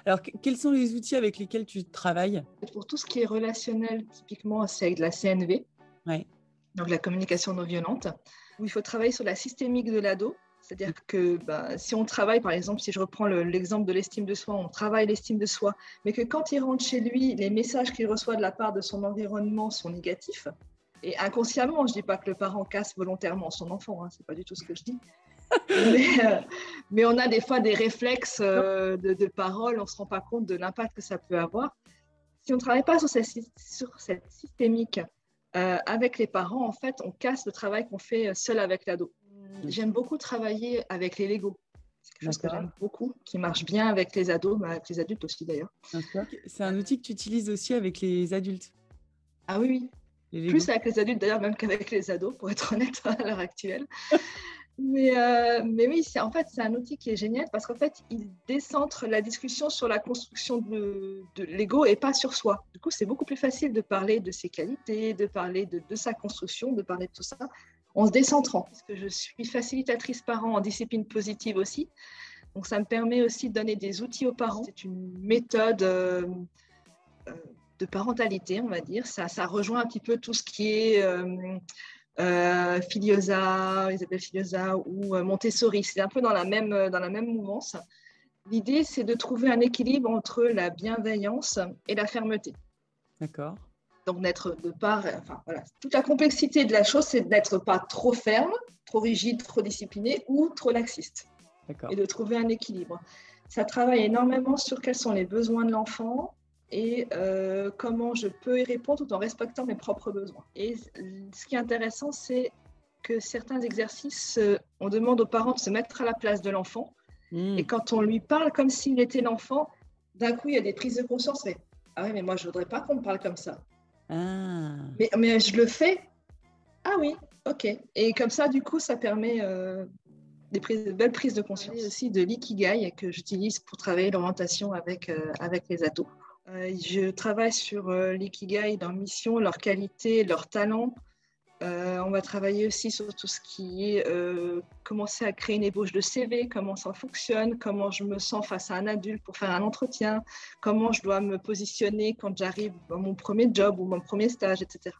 Alors, quels sont les outils avec lesquels tu travailles? Pour tout ce qui est relationnel, typiquement, c'est avec de la CNV, Ouais. donc la communication non violente, où il faut travailler sur la systémique de l'ado. C'est-à-dire que si on travaille, par exemple, si je reprends l'exemple de l'estime de soi, on travaille l'estime de soi, mais que quand il rentre chez lui, les messages qu'il reçoit de la part de son environnement sont négatifs, et inconsciemment, je ne dis pas que le parent casse volontairement son enfant, hein, ce n'est pas du tout ce que je dis, mais on a des fois des réflexes de parole, on ne se rend pas compte de l'impact que ça peut avoir. Si on ne travaille pas sur cette systémique avec les parents, en fait, on casse le travail qu'on fait seul avec l'ado. J'aime beaucoup travailler avec les Lego. C'est quelque chose que j'aime beaucoup, qui marche bien avec les ados, mais avec les adultes aussi d'ailleurs. C'est un outil que tu utilises aussi avec les adultes? Ah oui, oui. Plus avec les adultes d'ailleurs, même qu'avec les ados, pour être honnête, à l'heure actuelle. Mais oui, en fait, c'est un outil qui est génial parce qu'en fait, il décentre la discussion sur la construction de l'ego et pas sur soi. Du coup, c'est beaucoup plus facile de parler de ses qualités, de parler de sa construction, de parler de tout ça en se décentrant. Parce que je suis facilitatrice parent en discipline positive aussi. Donc, ça me permet aussi de donner des outils aux parents. C'est une méthode de parentalité, on va dire. Ça rejoint un petit peu tout ce qui est... Filiosa, Isabelle Filiosa ou Montessori, c'est un peu dans la même mouvance. L'idée, c'est de trouver un équilibre entre la bienveillance et la fermeté. D'accord. Donc, toute la complexité de la chose, c'est d'être pas trop ferme, trop rigide, trop discipliné ou trop laxiste. D'accord. Et de trouver un équilibre. Ça travaille énormément sur quels sont les besoins de l'enfant et comment je peux y répondre tout en respectant mes propres besoins. Et ce qui est intéressant, c'est que certains exercices, on demande aux parents de se mettre à la place de l'enfant. Et quand on lui parle comme s'il était l'enfant, d'un coup, il y a des prises de conscience. Mais, ah oui, mais moi, je ne voudrais pas qu'on me parle comme ça. Ah. Mais je le fais. Ah oui, ok. Et comme ça, du coup, ça permet de belles prises de conscience. Et aussi de l'ikigai que j'utilise pour travailler l'orientation avec les ados. Je travaille sur l'ikigai, leur mission, leur qualité, leur talent. On va travailler aussi sur tout ce qui est commencer à créer une ébauche de CV, comment ça fonctionne, comment je me sens face à un adulte pour faire un entretien, comment je dois me positionner quand j'arrive dans mon premier job ou mon premier stage, etc.